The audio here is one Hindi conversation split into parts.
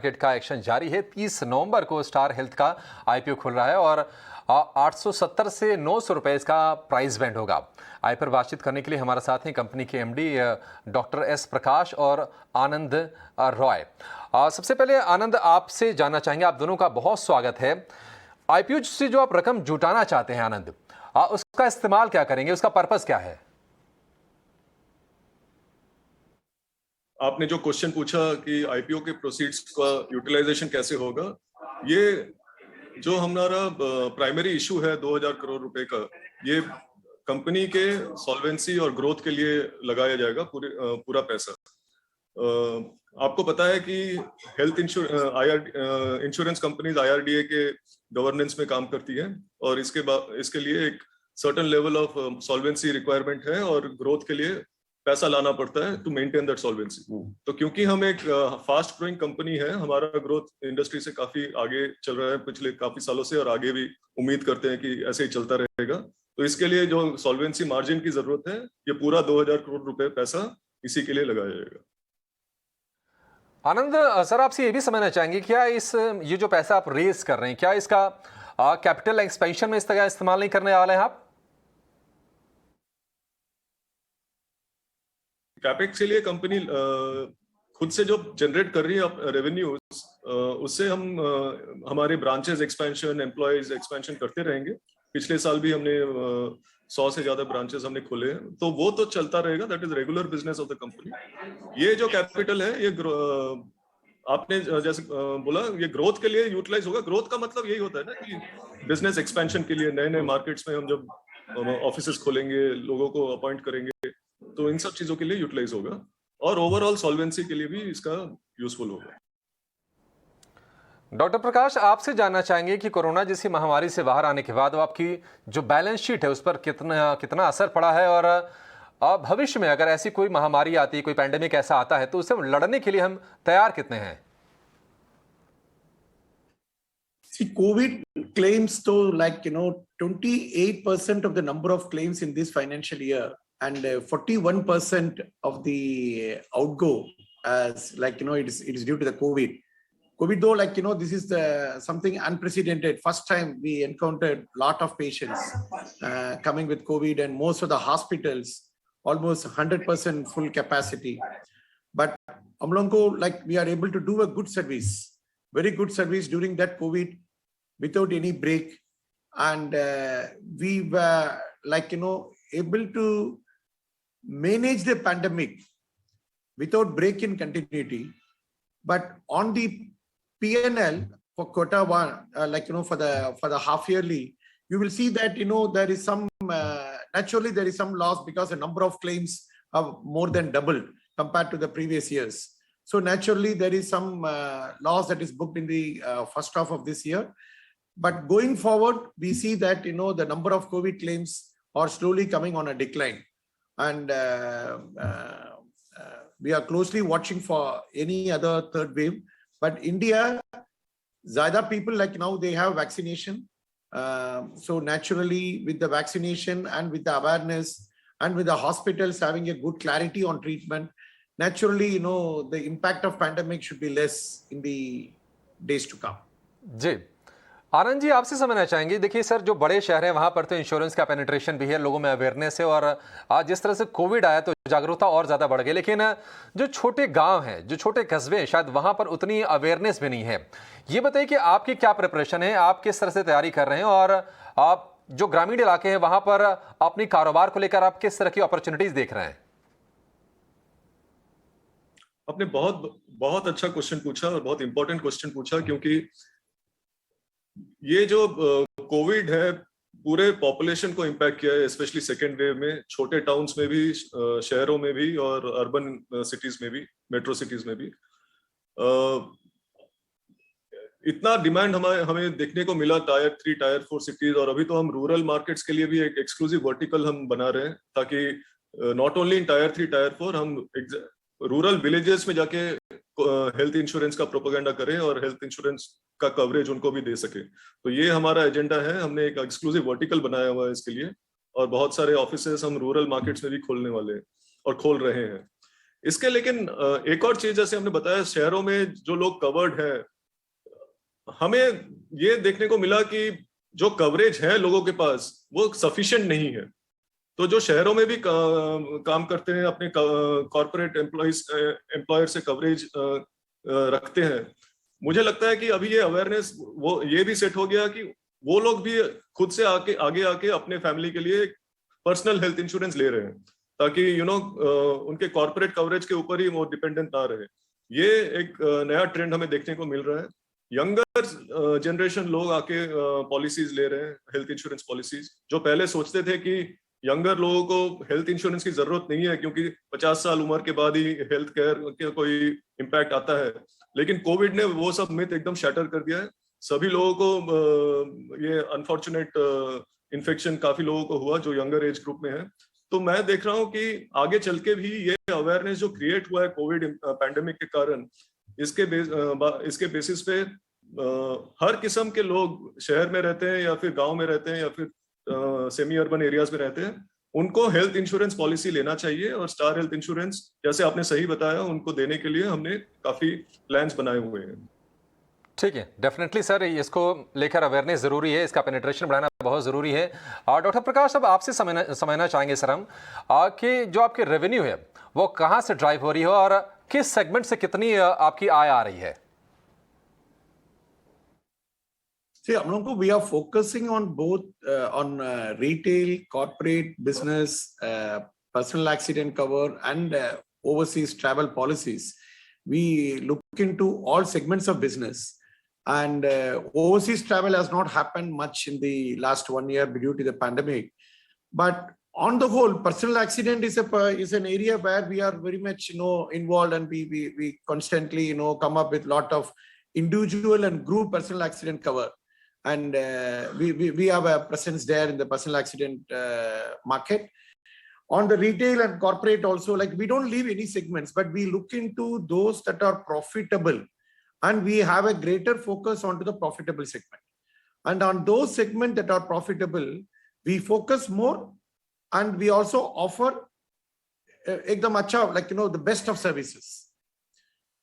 मार्केट का एक्शन जारी है। 30 नवंबर को स्टार हेल्थ का आईपीओ खुल रहा है और 870 से 900 रुपए इसका प्राइस बैंड होगा। आई पर बातचीत करने के लिए हमारे साथ हैं कंपनी के एमडी डॉक्टर एस प्रकाश और आनंद रॉय। सबसे पहले आनंद, आपसे जानना चाहेंगे, आप दोनों का बहुत स्वागत है। आईपीओ से जो आप रकम जुटाना चाहते हैं आनंद, उसका इस्तेमाल क्या करेंगे, उसका पर्पस क्या है? आपने जो क्वेश्चन पूछा कि आईपीओ के प्रोसीड्स का यूटिलाइजेशन कैसे होगा, ये जो हमारा प्राइमरी इशू है 2000 करोड़ रुपए का, ये कंपनी के सॉल्वेंसी और ग्रोथ के लिए लगाया जाएगा पूरा पैसा। आपको पता है कि हेल्थ इंश्योरेंस कंपनीज IRDA के गवर्नेंस में काम करती है और इसके लिए एक certain level of solvency requirement है और ग्रोथ के लिए पैसा लाना पड़ता है टू मेंटेन दैट सॉल्वेंसी। तो क्योंकि हम एक फास्ट ग्रोइंग कंपनी है, हमारा ग्रोथ इंडस्ट्री से काफी आगे चल रहा है पिछले काफी सालों से, और आगे भी उम्मीद करते हैं कि ऐसे ही चलता रहेगा। तो इसके लिए जो सॉल्वेंसी मार्जिन की जरूरत है, ये पूरा 2000 करोड़ रुपए पैसा इसी के लिए लगाया जाएगा। आनंद सर, आपसे ये भी समझना चाहेंगे, क्या ये जो पैसा आप रेज कर रहे हैं, क्या इसका कैपिटल एक्सपेंशन में इस तरह इस्तेमाल नहीं करने वाले हैं आप? कैपेक्स के लिए कंपनी खुद से जो जनरेट कर रही है रेवेन्यू, उससे हम हमारे ब्रांचेस एक्सपेंशन, एम्प्लॉयज एक्सपेंशन करते रहेंगे। पिछले साल भी हमने 100 से ज्यादा ब्रांचेस हमने खोले हैं, तो वो तो चलता रहेगा। That is regular business of the company. ये जो कैपिटल है, ये आपने जैसे बोला, ये ग्रोथ के लिए यूटिलाइज होगा। ग्रोथ का मतलब यही होता है ना कि बिजनेस एक्सपेंशन के लिए, नए नए मार्केट्स में हम जब ऑफिसेस खोलेंगे, लोगों को अपॉइंट करेंगे, तो इन सब चीजों के लिए यूटिलाइज होगा और ओवरऑल सॉल्वेंसी के लिए भी इसका यूजफुल होगा। डॉक्टर प्रकाश, आपसे जानना चाहेंगे कि कोरोना जैसी महामारी से बाहर आने के बाद आपकी जो बैलेंस शीट है उस पर कितना असर पड़ा है, और भविष्य में अगर ऐसी कोई महामारी आती है, कोई पैंडेमिक ऐसा आता है, तो उससे लड़ने के लिए हम तैयार कितने हैं? COVID claims, so 28% of the number of claims in this financial year, and 41% of the outgo as it is due to the COVID. COVID though, this is something unprecedented. First time we encountered lot of patients coming with COVID, and most of the hospitals almost 100% full capacity. But Amlonko, we are able to do a good service, very good service during that COVID without any break, and we were able to manage the pandemic without break in continuity. But on the P&L for quarter one, for the half yearly, you will see that there is some naturally there is some loss because the number of claims have more than doubled compared to the previous years. So naturally there is some loss that is booked in the first half of this year. But going forward, we see that the number of COVID claims are slowly coming on a decline, and we are closely watching for any other third wave. But India, zyada people now they have vaccination, so naturally with the vaccination and with the awareness and with the hospitals having a good clarity on treatment, naturally the impact of pandemic should be less in the days to come. जी आनंद जी, आपसे समझना चाहेंगे, देखिए सर, जो बड़े शहर हैं वहां पर तो इंश्योरेंस का पेनिट्रेशन भी है, लोगों में अवेयरनेस है, और आज जिस तरह से कोविड आया तो जागरूकता और ज्यादा बढ़ गई। लेकिन जो छोटे गांव हैं, जो छोटे कस्बे हैं, शायद वहां पर उतनी अवेयरनेस भी नहीं है। ये बताइए कि आपकी क्या प्रिपरेशन है, आप किस तरह से तैयारी कर रहे हैं, और आप जो ग्रामीण इलाके हैं वहां पर अपनी कारोबार को लेकर आप किस तरह की अपॉर्चुनिटीज देख रहे हैं? आपने बहुत अच्छा क्वेश्चन पूछा और बहुत इंपॉर्टेंट क्वेश्चन पूछा, क्योंकि ये जो कोविड है पूरे पॉपुलेशन को इम्पैक्ट किया है, स्पेशली सेकेंड वेव में, छोटे टाउन्स में भी, शहरों में भी, और अर्बन सिटीज में भी, मेट्रो सिटीज में भी। इतना डिमांड हमें देखने को मिला टायर 3, टायर 4 सिटीज, और अभी तो हम रूरल मार्केट्स के लिए भी एक एक्सक्लूसिव वर्टिकल हम बना रहे हैं, ताकि not only in tyre 3, tyre 4 हम रूरल विलेजेस में जाके हेल्थ इंश्योरेंस का प्रोपेगेंडा करें और हेल्थ इंश्योरेंस का कवरेज उनको भी दे सके। तो ये हमारा एजेंडा है। हमने एक एक्सक्लूसिव वर्टिकल बनाया हुआ है इसके लिए, और बहुत सारे ऑफिसेस हम रूरल मार्केट्स में भी खोलने वाले हैं और खोल रहे हैं। इसके लेकिन एक और चीज जैसे हमने बताया, शहरों में जो लोग कवर्ड है, हमें ये देखने को मिला कि जो कवरेज है लोगों के पास वो सफिशिएंट नहीं है। तो जो शहरों में भी काम करते हैं, अपने कॉर्पोरेट एम्प्लॉयर से कवरेज रखते हैं, मुझे लगता है कि अभी ये अवेयरनेस वो ये भी सेट हो गया कि वो लोग भी खुद से आगे आके अपने फैमिली के लिए पर्सनल हेल्थ इंश्योरेंस ले रहे हैं, ताकि उनके कॉर्पोरेट कवरेज के ऊपर ही वो डिपेंडेंट ना रहे। ये एक नया ट्रेंड हमें देखने को मिल रहा है। यंगर जनरेशन लोग आके पॉलिसीज ले रहे हैं, हेल्थ इंश्योरेंस पॉलिसीज। जो पहले सोचते थे कि यंगर लोगों को हेल्थ इंश्योरेंस की जरूरत नहीं है क्योंकि 50 साल उम्र के बाद ही हेल्थ केयर के कोई इम्पैक्ट आता है, लेकिन कोविड ने वो सब मिथ एकदम शैटर कर दिया है। सभी लोगों को ये अनफॉर्चुनेट इन्फेक्शन काफी लोगों को हुआ जो यंगर एज ग्रुप में है। तो मैं देख रहा हूँ कि आगे चल के भी ये अवेयरनेस जो क्रिएट हुआ है कोविड पैंडेमिक के कारण, इसके बेसिस पे हर किस्म के लोग शहर में रहते हैं या फिर गांव में रहते हैं या फिर सेमी अर्बन एरियाज में रहते हैं, उनको हेल्थ इंश्योरेंस पॉलिसी लेना चाहिए। और स्टार हेल्थ इंश्योरेंस, जैसे आपने सही बताया, उनको देने के लिए हमने काफी प्लान्स बनाए हुए हैं। ठीक है, डेफिनेटली सर, इसको लेकर अवेयरनेस ज़रूरी है, इसका पेनिट्रेशन बढ़ाना बहुत ज़रूरी है। और डॉक्टर प्रकाश, अब आपसे समझना चाहेंगे सर हम कि जो आपके रेवेन्यू है वो कहाँ से ड्राइव हो रही है और किस सेगमेंट से कितनी आपकी आय आ रही है? See, Amnonko, we are focusing on both on retail, corporate, business, personal accident cover, and overseas travel policies. We look into all segments of business, and overseas travel has not happened much in the last 1 year due to the pandemic. But on the whole, personal accident is an area where we are very much involved, and we constantly come up with lot of individual and group personal accident cover. And we have a presence there in the personal accident market. On the retail and corporate also, like, we don't leave any segments, but we look into those that are profitable, and we have a greater focus onto the profitable segment. And on those segments that are profitable, we focus more, and we also offer ekdam acha, like, the best of services.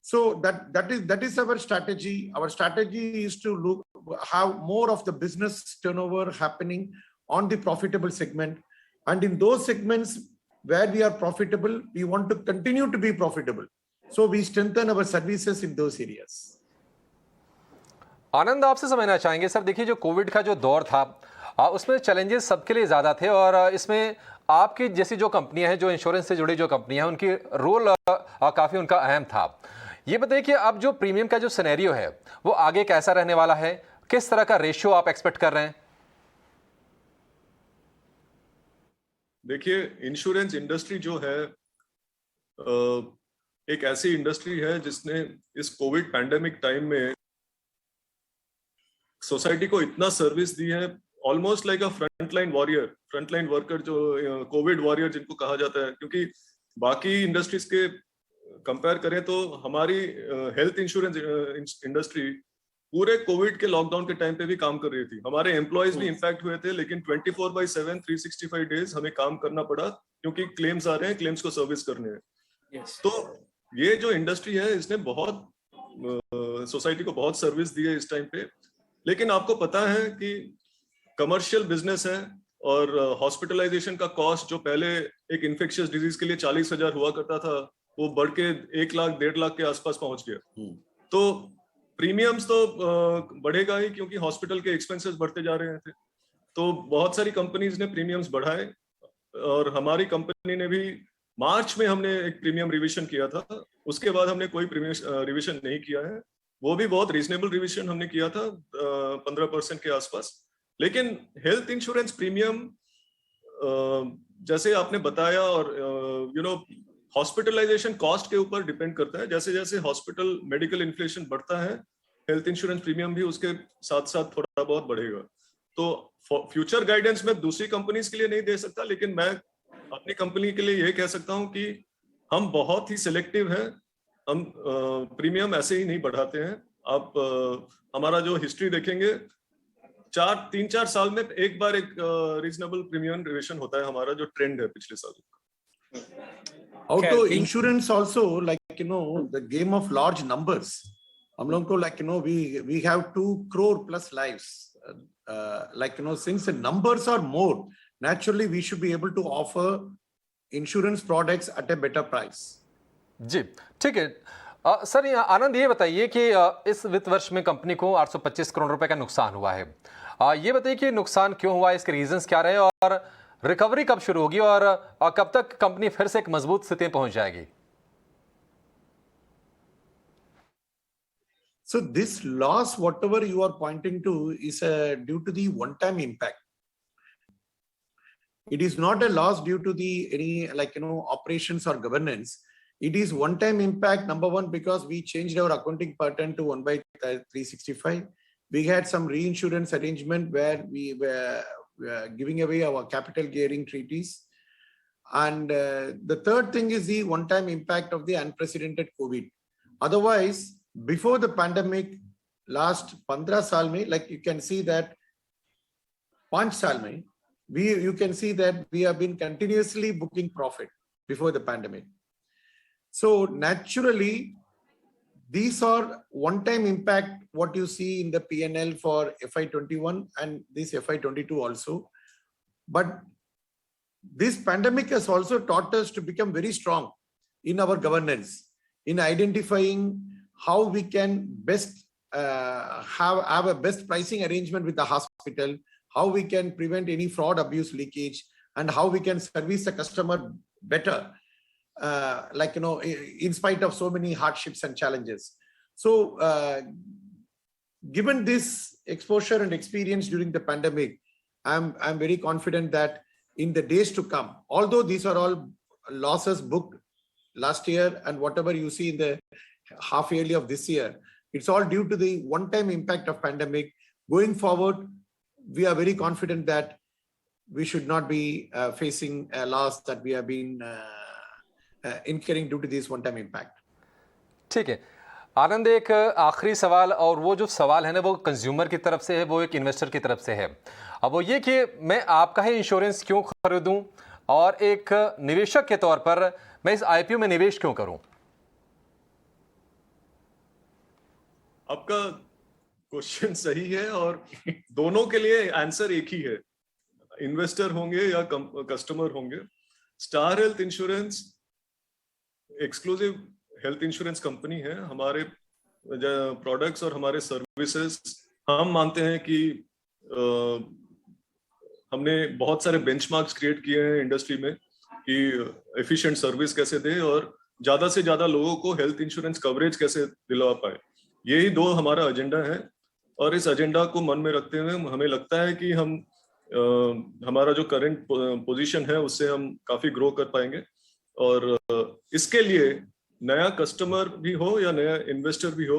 So that is our strategy. Our strategy is to have more of the business turnover happening on the profitable segment. And in those segments where we are profitable, we want to continue to be profitable. So we strengthen our services in those areas. आनंद, आपसे समझना चाहेंगे सर, देखिए जो कोविड का जो दौर था उसमें चैलेंजेस सबके लिए ज़्यादा थे, और इसमें आपकी जैसी जो कंपनियां हैं, जो इंश्योरेंस से जुड़ी जो कंपनियां हैं, उनकी रोल काफ़ी उनका अहम था। ये बताइए कि अब जो प्रीमियम का जो सिनेरियो है वो आगे कैसा रहने वाला है, किस तरह का रेशियो आप एक्सपेक्ट कर रहे हैं? देखिए, इंश्योरेंस इंडस्ट्री जो है एक ऐसी इंडस्ट्री है जिसने इस कोविड पैंडेमिक टाइम में सोसाइटी को इतना सर्विस दी है, ऑलमोस्ट लाइक अ फ्रंटलाइन वॉरियर, फ्रंटलाइन वर्कर, जो कोविड वॉरियर जिनको कहा जाता है। क्योंकि बाकी इंडस्ट्रीज के कंपेयर करें तो हमारी हेल्थ इंश्योरेंस इंडस्ट्री पूरे कोविड के लॉकडाउन के टाइम पे भी काम कर रही थी। हमारे एम्प्लॉयज भी इम्पैक्ट हुए थे, लेकिन 24/7 365 डेज हमें काम करना पड़ा, क्योंकि क्लेम्स आ रहे हैं, क्लेम्स को सर्विस करने हैं। तो ये जो इंडस्ट्री है, इसने बहुत सोसाइटी को बहुत सर्विस दी है इस टाइम पे। लेकिन आपको पता है कि कमर्शियल बिजनेस है, और हॉस्पिटलाइजेशन का कॉस्ट जो पहले एक इन्फेक्शियस डिजीज के लिए 40,000 हुआ करता था, वो बढ़ के 1 लाख 1.5 लाख के आसपास पहुंच गया। तो प्रीमियम्स तो बढ़ेगा ही, क्योंकि हॉस्पिटल के एक्सपेंसेस बढ़ते जा रहे थे। तो बहुत सारी कंपनीज ने प्रीमियम्स बढ़ाए, और हमारी कंपनी ने भी मार्च में हमने एक प्रीमियम रिविजन किया था। उसके बाद हमने कोई प्रीमियम रिविजन नहीं किया है। वो भी बहुत रीजनेबल रिविजन हमने किया था, 15% के आसपास। लेकिन हेल्थ इंश्योरेंस प्रीमियम, जैसे आपने बताया, और हॉस्पिटलाइजेशन कॉस्ट के ऊपर डिपेंड करता है। जैसे जैसे हॉस्पिटल मेडिकल इन्फ्लेशन बढ़ता है, हेल्थ इंश्योरेंस प्रीमियम भी उसके साथ साथ थोड़ा बहुत बढ़ेगा। तो फ्यूचर गाइडेंस मैं दूसरी कंपनीज के लिए नहीं दे सकता, लेकिन मैं अपनी कंपनी के लिए ये कह सकता हूं कि हम बहुत ही सिलेक्टिव हैं। हम प्रीमियम ऐसे ही नहीं बढ़ाते हैं। आप हमारा जो हिस्ट्री देखेंगे, 3-4 साल में एक बार एक रीजनेबल प्रीमियम रिविजन होता है हमारा, जो ट्रेंड है पिछले साल। Auto खैर, insurance also, like, the game of large numbers. हम लोग को, like, we have 2 crore plus lives. Like, since the numbers are more, naturally we should be able to offer insurance products at a better price. जी, ठीक है। सर, आनंद, ये बताइए कि इस वित्त वर्ष में कंपनी को 825 करोड़ रुपए का नुकसान हुआ है। ये बताइए कि नुकसान क्यों हुआ, इसके रीजंस क्या रहे और रिकवरी कब शुरू होगी और कब तक कंपनी फिर से एक मजबूत स्थिति में पहुंच जाएगी? So this loss, whatever you are pointing to, is due to the one-time impact. It is not a loss due to the any, like, operations or governance. It is one-time impact, number one, because we changed our accounting pattern to 1/365. We had some reinsurance arrangement where we were giving away our capital gearing treaties. And the third thing is the one-time impact of the unprecedented COVID. Otherwise, before the pandemic, last 15 saal mein, like you can see that 5 saal mein, you can see that we have been continuously booking profit before the pandemic. So naturally, these are one-time impact, what you see in the P&L for FY21 and this FY22 also. But this pandemic has also taught us to become very strong in our governance, in identifying how we can best have a best pricing arrangement with the hospital, how we can prevent any fraud, abuse, leakage, and how we can service the customer better, like, in spite of so many hardships and challenges. So given this exposure and experience during the pandemic, I'm very confident that in the days to come, although these are all losses booked last year and whatever you see in the half yearly of this year, it's all due to the one-time impact of pandemic. Going forward, we are very confident that we should not be facing a loss that we have been incurring due to this one-time impact. ठीक है आनंद, एक आखिरी सवाल, और वो जो सवाल है ना, वो कंज्यूमर की तरफ से है, वो एक इन्वेस्टर की तरफ से है। अब वो ये कि मैं आपका ही इंश्योरेंस क्यों खरीदूं और एक निवेशक के तौर पर मैं इस आईपीओ में निवेश क्यों करूं? आपका क्वेश्चन सही है और दोनों के लिए आंसर एक ही है, इन्वेस्टर होंगे या कस्टमर होंगे। Star health insurance exclusive health insurance company है। हमारे प्रोडक्ट्स और हमारे सर्विसेज, हम मानते हैं कि हमने बहुत सारे बेंचमार्क्स क्रिएट किए हैं इंडस्ट्री में कि एफिशिएंट सर्विस कैसे दे और ज्यादा से ज्यादा लोगों को हेल्थ इंश्योरेंस कवरेज कैसे दिलवा पाए। यही दो हमारा एजेंडा है और इस एजेंडा को मन में रखते हुए हमें लगता है कि हम हमारा जो करंट पोजीशन है उससे हम काफी ग्रो कर पाएंगे। और इसके लिए नया कस्टमर भी हो या नया इन्वेस्टर भी हो,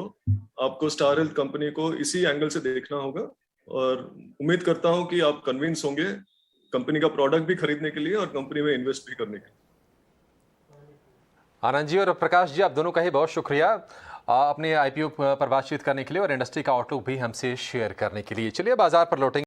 आपको स्टार हेल्थ कंपनी को इसी एंगल से देखना होगा और उम्मीद करता हूं कि आप कन्विंस होंगे कंपनी का प्रोडक्ट भी खरीदने के लिए और कंपनी में इन्वेस्ट भी करने के लिए। आनंद जी और प्रकाश जी, आप दोनों का ही बहुत शुक्रिया अपने आईपीओ पर बातचीत करने के लिए और इंडस्ट्री का आउटलुक भी हमसे शेयर करने के लिए। चलिए बाजार पर लौटेंगे।